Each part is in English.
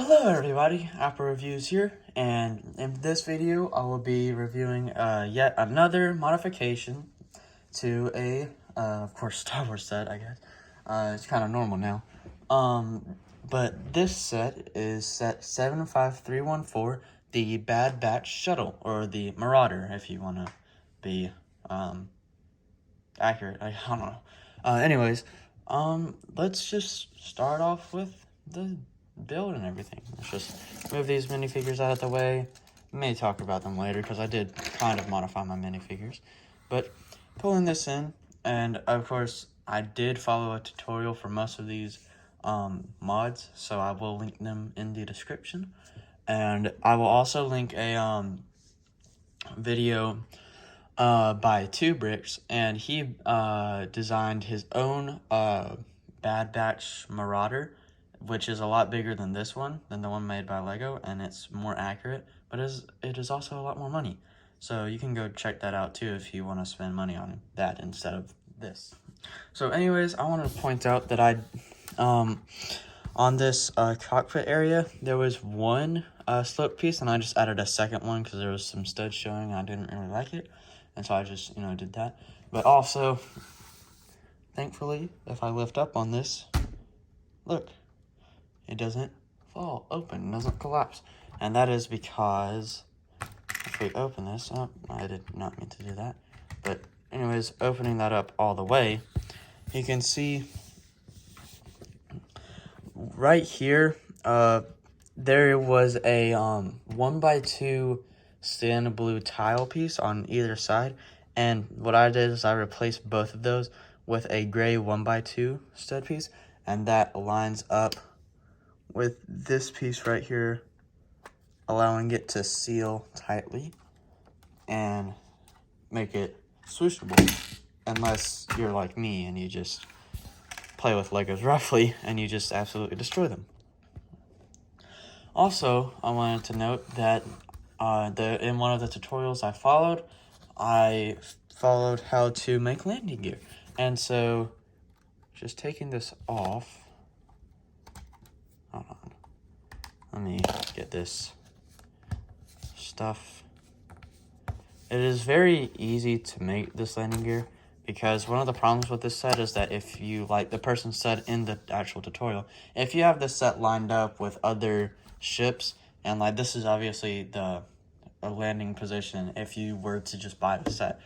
Hello everybody, Apple Reviews here, and in this video I will be reviewing yet another modification to a, of course, Star Wars set, I guess. It's kind of normal now. But this set is set 75314, the Bad Batch Shuttle, or the Marauder, if you want to be, accurate. I don't know. Anyways, let's just start off with the build and everything. Let's just move these minifigures out of the way. May talk about them later because I did kind of modify my minifigures. But pulling this in, and of course I did follow a tutorial for most of these mods, so I will link them in the description. And I will also link a video by 2Bricks, and he designed his own Bad Batch Marauder, which is a lot bigger than this one, than the one made by Lego, and it's more accurate, but it is also a lot more money. So you can go check that out too if you want to spend money on that instead of this. So anyways, I want to point out that on this cockpit area, there was one slope piece, and I just added a second one because there was some studs showing and I didn't really like it. And so I just, did that. But also, thankfully, if I lift up on this, look, it doesn't fall open, it doesn't collapse. And that is because if we open this up, I did not mean to do that. But anyways, opening that up all the way, you can see right here, there was a 1x2 stained blue tile piece on either side, and what I did is I replaced both of those with a gray 1x2 stud piece, and that lines up with this piece right here, allowing it to seal tightly and make it swooshable, unless you're like me and you just play with Legos roughly and you just absolutely destroy them. Also, I wanted to note that in one of the tutorials I followed how to make landing gear. And so, just taking this off, hold on, let me get this stuff. It is very easy to make this landing gear, because one of the problems with this set is that if you, like the person said in the actual tutorial, if you have this set lined up with other ships, and like this is obviously the landing position if you were to just buy the set,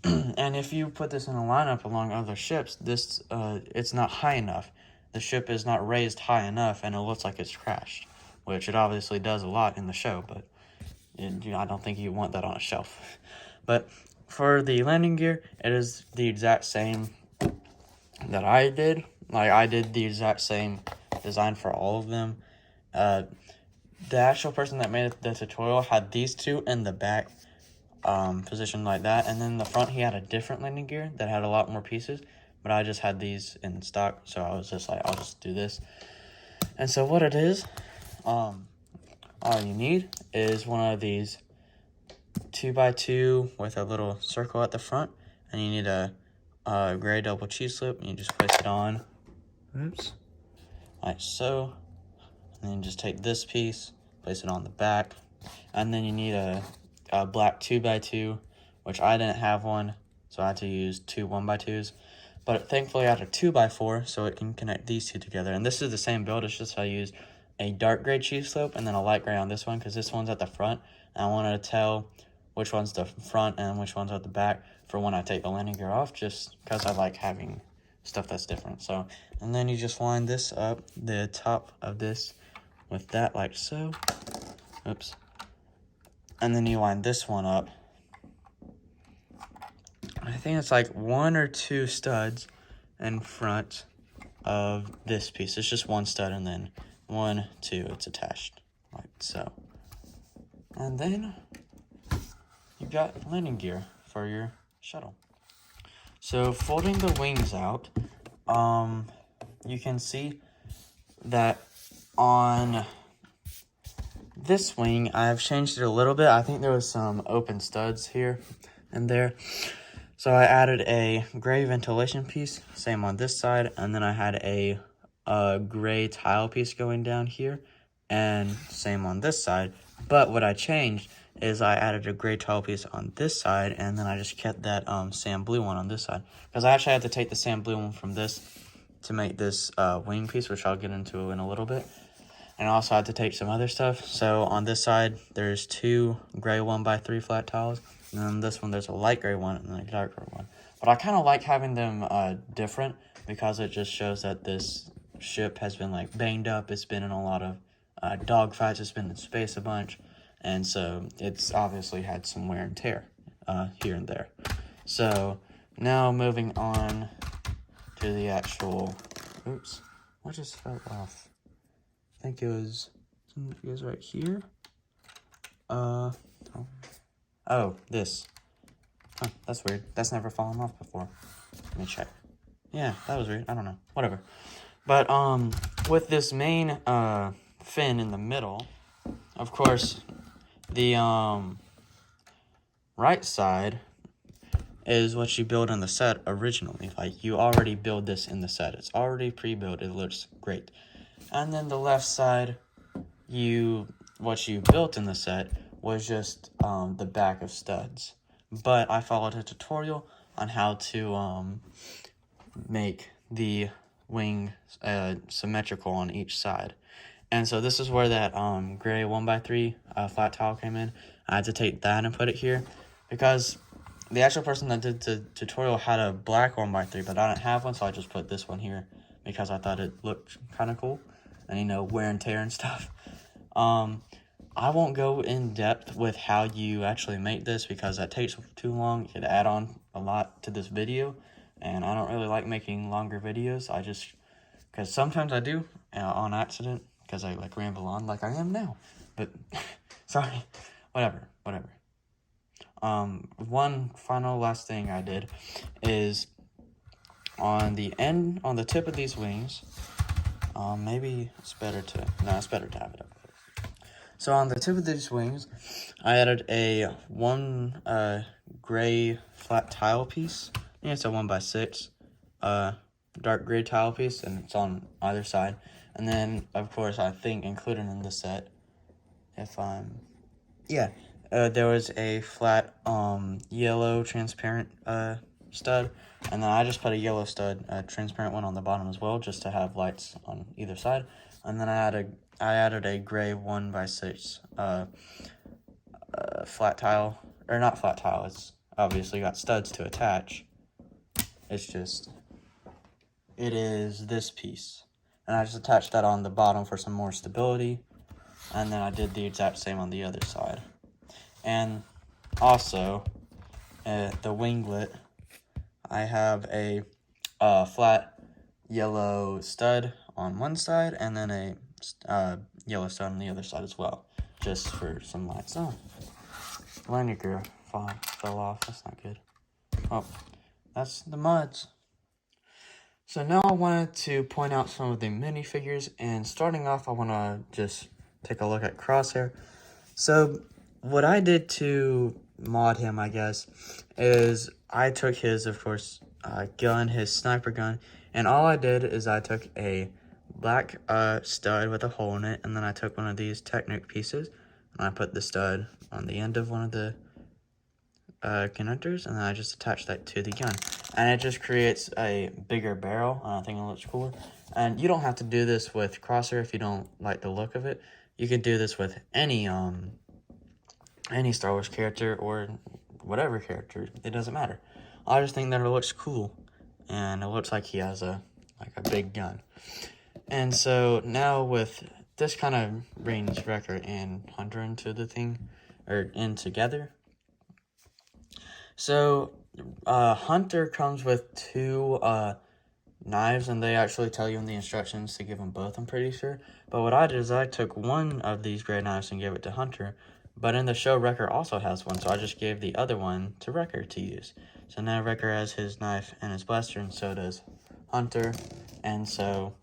and if you put this in a lineup along other ships, this it's not high enough. The ship is not raised high enough, and it looks like it's crashed, which it obviously does a lot in the show, but I don't think you want that on a shelf. But for the landing gear, it is the exact same that I did. Like, I did the exact same design for all of them. The actual person that made the tutorial had these two in the back positioned like that, and then in the front he had a different landing gear that had a lot more pieces, but I just had these in stock, so I was just like, I'll just do this. And so what it is, all you need is one of these 2x2 with a little circle at the front, and you need a gray double cheese slip, and you just place it on, oops, like so, and then just take this piece, place it on the back, and then you need a black 2x2, which I didn't have one, so I had to use two 1x2s, but thankfully I had a 2x4, so it can connect these two together. And this is the same build, it's just I used a dark gray cheese slope and then a light gray on this one, because this one's at the front, and I wanted to tell which one's the front and which one's at the back for when I take the landing gear off, just because I like having stuff that's different. So, and then you just line this up, the top of this, with that like so, oops, and then you line this one up. I think it's like 1 or 2 studs in front of this piece. It's just one stud, and then 1, 2, it's attached like so. And then you got landing gear for your shuttle. So folding the wings out, you can see that on this wing I've changed it a little bit. I think there was some open studs here and there, so I added a gray ventilation piece, same on this side, and then I had a gray tile piece going down here, and same on this side. But what I changed is I added a gray tile piece on this side, and then I just kept that sand blue one on this side, because I actually had to take the sand blue one from this to make this wing piece, which I'll get into in a little bit. And I also had to take some other stuff. So on this side, there's 2 gray 1x3 flat tiles. And then this one, there's a light gray one and then a dark gray one. But I kind of like having them different, because it just shows that this ship has been like banged up. It's been in a lot of dog fights. It's been in space a bunch. And so it's obviously had some wear and tear here and there. So now moving on to the actual, oops, what just fell off? I think it was right here. Oh, this. Oh, that's weird. That's never fallen off before. Let me check. Yeah, that was weird. I don't know. Whatever. But with this main fin in the middle, of course, the right side is what you build in the set originally. Like, you already build this in the set. It's already pre-built. It looks great. And then the left side, what you built in the set was just the back of studs. But I followed a tutorial on how to make the wing symmetrical on each side. And so this is where that gray 1x3 flat tile came in. I had to take that and put it here, because the actual person that did the tutorial had a black 1x3, but I didn't have one, so I just put this one here because I thought it looked kind of cool. And, you know, wear and tear and stuff. I won't go in depth with how you actually make this, because that takes too long. It could add on a lot to this video, and I don't really like making longer videos. Because sometimes I do on accident, because I like ramble on like I am now. But sorry, whatever. One final last thing I did is on the tip of these wings. Maybe it's better to have it up. So on the tip of these wings, I added a gray flat tile piece. Yeah, it's a 1x6 dark gray tile piece, and it's on either side. And then, of course, I think included in the set, there was a flat yellow transparent stud, and then I just put a yellow stud, a transparent one on the bottom as well, just to have lights on either side. And then I added a gray 1x6 flat tile, or not flat tile. It's obviously got studs to attach. It is this piece, and I just attached that on the bottom for some more stability. And then I did the exact same on the other side. And also, the winglet, I have a flat yellow stud on one side, and then a yellow stud on the other side as well, just for some lights. Oh, lanyard gear fell off. That's not good. Oh, that's the muds. So now I wanted to point out some of the minifigures, and starting off, I want to just take a look at Crosshair. So what I did to mod him, I guess, is I took his, of course, gun, his sniper gun, and all I did is I took a black stud with a hole in it, and then I took one of these Technic pieces, and I put the stud on the end of one of the connectors, and then I just attached that to the gun. And it just creates a bigger barrel, and I think it looks cooler. And you don't have to do this with Crosshair if you don't like the look of it. You can do this with any Star Wars character or whatever character. It doesn't matter. I just think that it looks cool, and it looks like he has a big gun. And so now with this kind of brings Wrecker and Hunter into the thing, or in together. So Hunter comes with 2 knives, and they actually tell you in the instructions to give them both, I'm pretty sure. But what I did is I took one of these gray knives and gave it to Hunter, but in the show Wrecker also has one, so I just gave the other one to Wrecker to use. So now Wrecker has his knife and his blaster, and so does Hunter. And so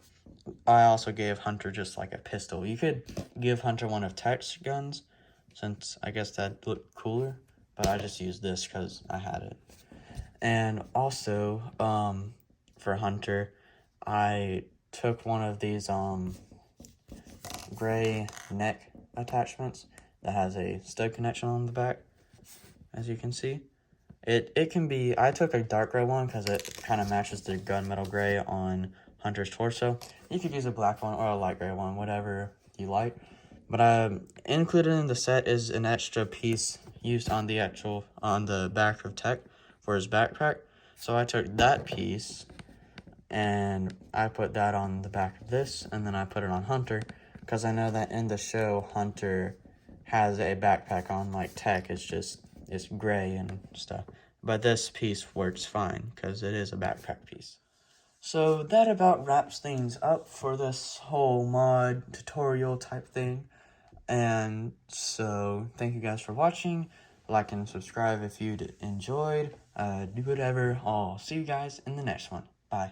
I also gave Hunter just like a pistol. You could give Hunter one of Tech's guns, since I guess that looked cooler, but I just used this because I had it. And also, for Hunter, I took one of these gray neck attachments that has a stud connection on the back, as you can see. It can be, I took a dark gray one because it kind of matches the gunmetal gray on Hunter's torso. You could use a black one or a light gray one, whatever you like. But included in the set is an extra piece used on the back of Tech for his backpack. So I took that piece and I put that on the back of this, and then I put it on Hunter because I know that in the show Hunter has a backpack on like Tech. It's gray and stuff. But this piece works fine because it is a backpack piece. So that about wraps things up for this whole mod tutorial type thing. And so thank you guys for watching. Like and subscribe if you enjoyed. Do whatever. I'll see you guys in the next one. Bye.